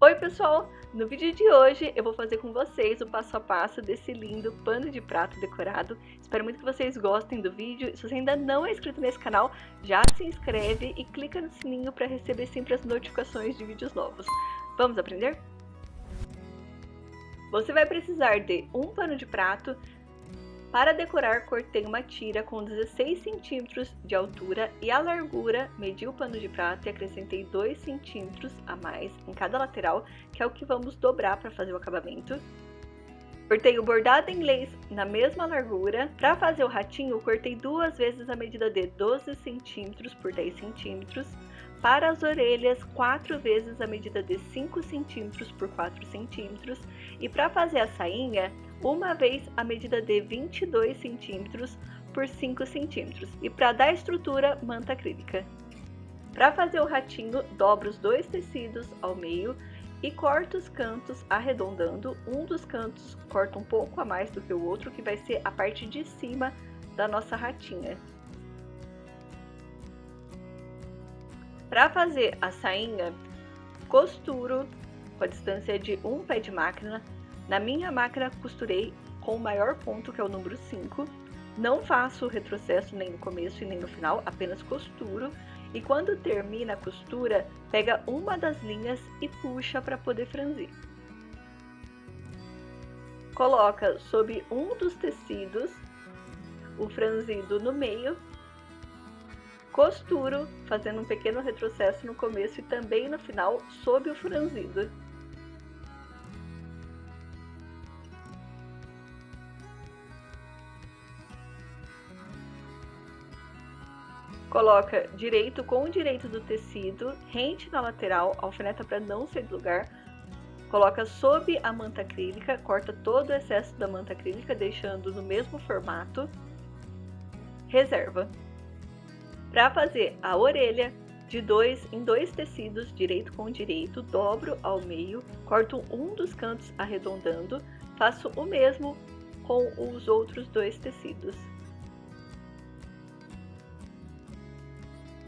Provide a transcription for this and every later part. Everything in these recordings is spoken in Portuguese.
Oi pessoal! No vídeo de hoje eu vou fazer com vocês o passo a passo desse lindo pano de prato decorado. Espero muito que vocês gostem do vídeo. Se você ainda não é inscrito nesse canal, já se inscreve e clica no sininho para receber sempre as notificações de vídeos novos. Vamos aprender? Você vai precisar de um pano de prato. Para decorar, cortei uma tira com 16 centímetros de altura e a largura, medi o pano de prato e acrescentei 2 centímetros a mais em cada lateral, que é o que vamos dobrar para fazer o acabamento. Cortei o bordado em inglês na mesma largura. Para fazer o ratinho, cortei duas vezes a medida de 12 centímetros por 10 centímetros. Para as orelhas, 4 vezes a medida de 5 centímetros por 4 centímetros. E para fazer a sainha, uma vez a medida de 22 centímetros por 5 centímetros. E para dar estrutura, manta acrílica. Para fazer o ratinho, dobro os dois tecidos ao meio e corto os cantos arredondando. Um dos cantos corta um pouco a mais do que o outro, que vai ser a parte de cima da nossa ratinha. Para fazer a sainha, costuro com a distância de um pé de máquina. Na minha máquina costurei com o maior ponto, que é o número 5. Não faço retrocesso nem no começo e nem no final, apenas costuro. E quando termina a costura, pega uma das linhas e puxa para poder franzir. Coloca sob um dos tecidos o franzido no meio. Costuro, fazendo um pequeno retrocesso no começo e também no final, sob o franzido. Coloca direito com o direito do tecido, rente na lateral, alfineta para não sair do lugar. Coloca sob a manta acrílica, corta todo o excesso da manta acrílica, deixando no mesmo formato. Reserva. Para fazer a orelha, de 2 em 2 tecidos, direito com direito, dobro ao meio, corto um dos cantos arredondando, faço o mesmo com os outros 2 tecidos.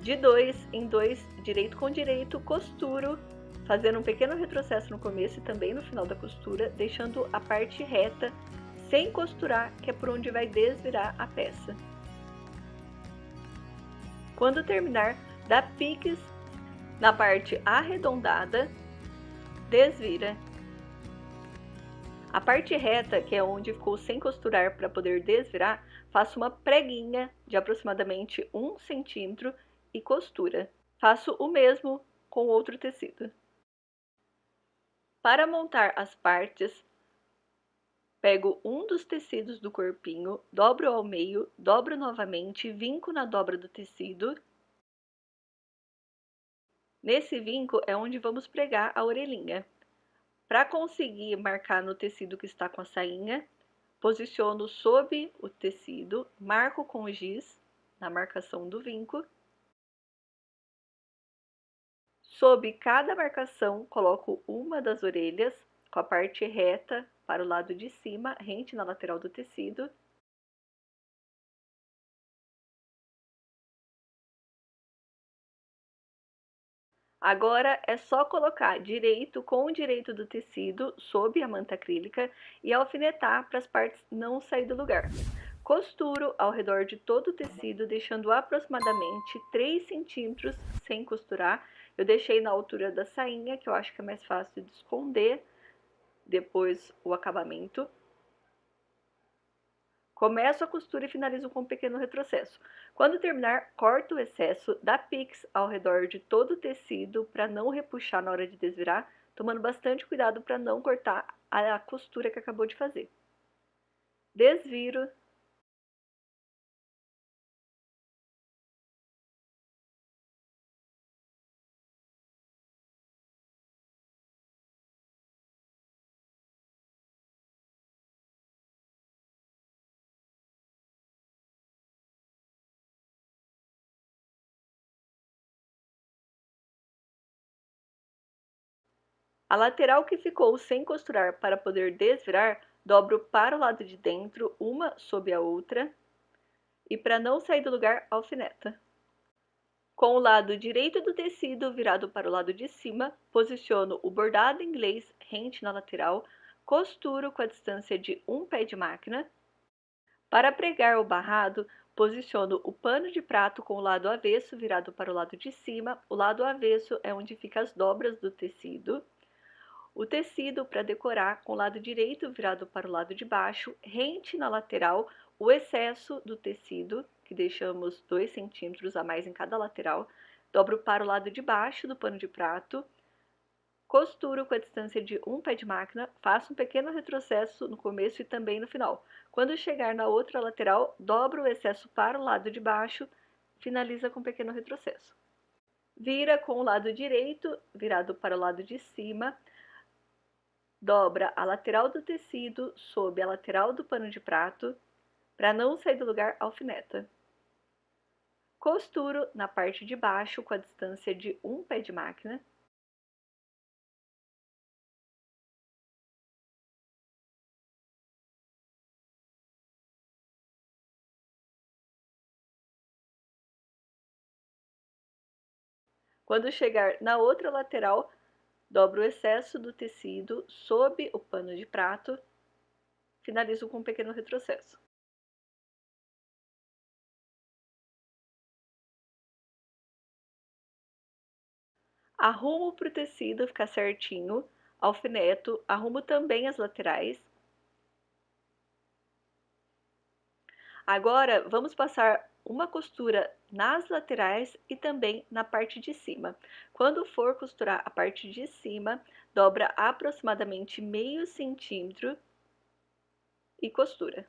De 2 em 2, direito com direito, costuro, fazendo um pequeno retrocesso no começo e também no final da costura, deixando a parte reta, sem costurar, que é por onde vai desvirar a peça. Quando terminar, dá piques na parte arredondada, desvira. A parte reta, que é onde ficou sem costurar para poder desvirar, faço uma preguinha de aproximadamente 1 centímetro e costura. Faço o mesmo com outro tecido. Para montar as partes, pego um dos tecidos do corpinho, dobro ao meio, dobro novamente, vinco na dobra do tecido. Nesse vinco é onde vamos pregar a orelhinha. Para conseguir marcar no tecido que está com a sainha, posiciono sob o tecido, marco com o giz na marcação do vinco. Sob cada marcação, coloco uma das orelhas com a parte reta para o lado de cima, rente na lateral do tecido. Agora é só colocar direito com o direito do tecido sob a manta acrílica e alfinetar para as partes não saírem do lugar. Costuro ao redor de todo o tecido, deixando aproximadamente 3 centímetros sem costurar. Eu deixei na altura da sainha, que eu acho que é mais fácil de esconder depois o acabamento. Começo a costura e finalizo com um pequeno retrocesso. Quando terminar, corto o excesso, dá piques ao redor de todo o tecido para não repuxar na hora de desvirar, tomando bastante cuidado para não cortar a costura que acabou de fazer. Desviro. A lateral que ficou sem costurar para poder desvirar, dobro para o lado de dentro, uma sob a outra, e para não sair do lugar, alfineta. Com o lado direito do tecido virado para o lado de cima, posiciono o bordado inglês rente na lateral, costuro com a distância de um pé de máquina. Para pregar o barrado, posiciono o pano de prato com o lado avesso virado para o lado de cima. O lado avesso é onde ficam as dobras do tecido. O tecido para decorar com o lado direito virado para o lado de baixo, rente na lateral, o excesso do tecido, que deixamos 2 centímetros a mais em cada lateral, dobro para o lado de baixo do pano de prato, costuro com a distância de um pé de máquina, faço um pequeno retrocesso no começo e também no final. Quando chegar na outra lateral, dobro o excesso para o lado de baixo, finaliza com um pequeno retrocesso. Vira com o lado direito virado para o lado de cima, dobra a lateral do tecido sob a lateral do pano de prato, para não sair do lugar, alfineta. Costuro na parte de baixo com a distância de um pé de máquina. Quando chegar na outra lateral, dobro o excesso do tecido sob o pano de prato, finalizo com um pequeno retrocesso. Arrumo para o tecido ficar certinho, alfineto, arrumo também as laterais. Agora, vamos passar uma costura nas laterais e também na parte de cima. Quando for costurar a parte de cima, dobra aproximadamente meio centímetro e costura.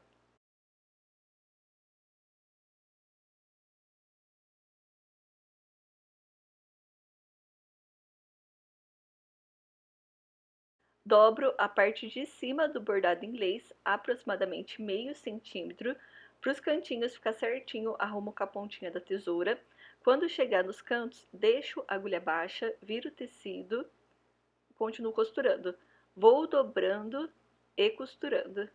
Dobro a parte de cima do bordado inglês aproximadamente meio centímetro. Para os cantinhos ficar certinho, arrumo com a pontinha da tesoura. Quando chegar nos cantos, deixo a agulha baixa, viro o tecido e continuo costurando. Vou dobrando e costurando.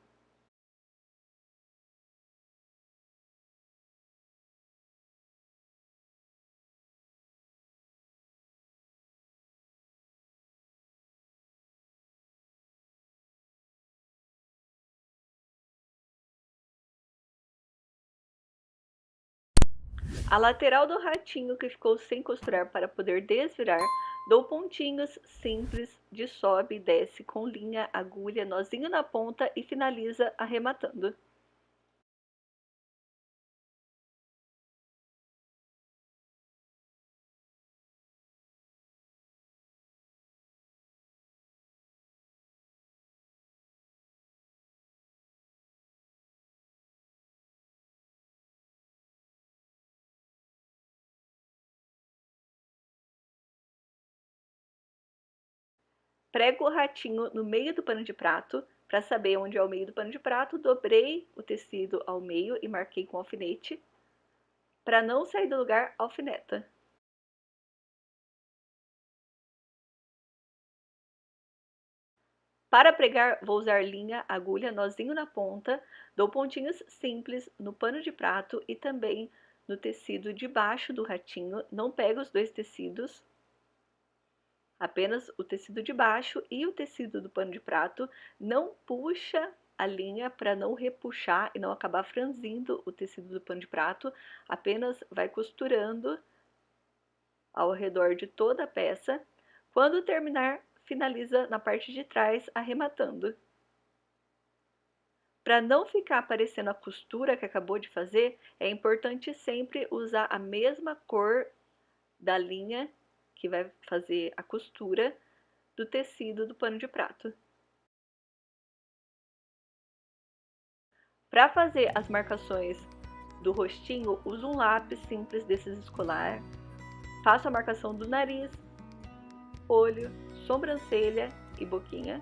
A lateral do ratinho que ficou sem costurar para poder desvirar, dou pontinhos simples de sobe e desce com linha, agulha, nozinho na ponta e finaliza arrematando. Prego o ratinho no meio do pano de prato. Para saber onde é o meio do pano de prato, dobrei o tecido ao meio e marquei com alfinete. Para não sair do lugar, alfineta. Para pregar, vou usar linha, agulha, nozinho na ponta, dou pontinhos simples no pano de prato e também no tecido de baixo do ratinho. Não pego os dois tecidos, apenas o tecido de baixo e o tecido do pano de prato. Não puxa a linha para não repuxar e não acabar franzindo o tecido do pano de prato, apenas vai costurando ao redor de toda a peça. Quando terminar, finaliza na parte de trás, arrematando. Para não ficar aparecendo a costura que acabou de fazer, é importante sempre usar a mesma cor da linha que vai fazer a costura do tecido do pano de prato. Para fazer as marcações do rostinho, uso um lápis simples desses escolar. Faço a marcação do nariz, olho, sobrancelha e boquinha.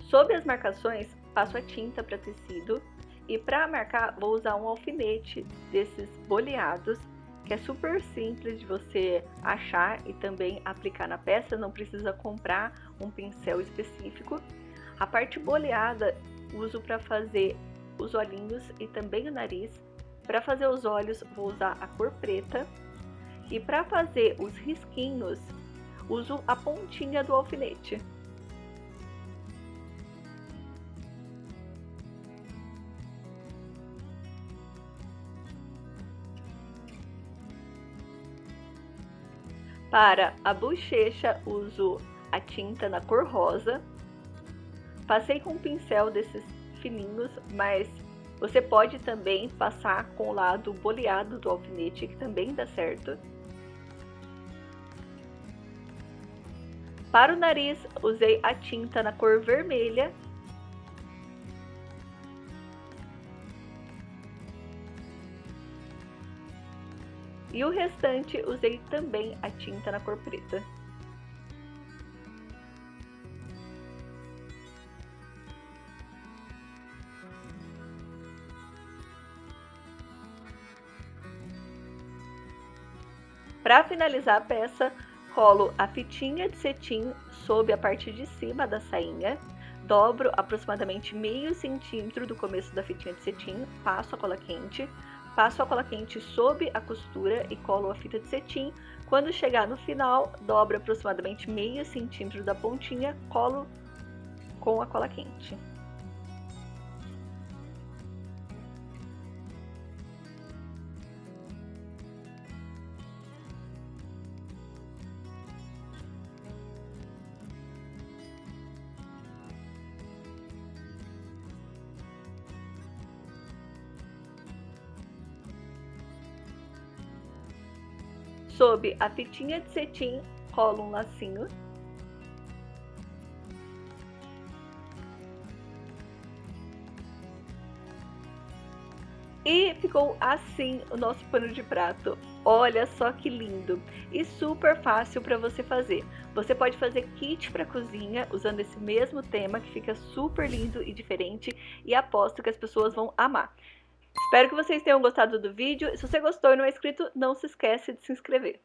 Sob as marcações, passo a tinta para tecido e para marcar vou usar um alfinete desses boleados, que é super simples de você achar e também aplicar na peça, não precisa comprar um pincel específico. A parte boleada uso para fazer os olhinhos e também o nariz. Para fazer os olhos, vou usar a cor preta. E para fazer os risquinhos, uso a pontinha do alfinete. Para a bochecha, uso a tinta na cor rosa. Passei com um pincel desses fininhos, mas você pode também passar com o lado boleado do alfinete, que também dá certo. Para o nariz, usei a tinta na cor vermelha. E o restante, usei também a tinta na cor preta. Para finalizar a peça, colo a fitinha de cetim sob a parte de cima da sainha, dobro aproximadamente meio centímetro do começo da fitinha de cetim, passo a cola quente sob a costura e colo a fita de cetim. Quando chegar no final, dobro aproximadamente meio centímetro da pontinha, colo com a cola quente. Sob a fitinha de cetim, colo um lacinho. E ficou assim o nosso pano de prato. Olha só que lindo e super fácil para você fazer. Você pode fazer kit para cozinha usando esse mesmo tema que fica super lindo e diferente e aposto que as pessoas vão amar. Espero que vocês tenham gostado do vídeo. Se você gostou e não é inscrito, não se esquece de se inscrever.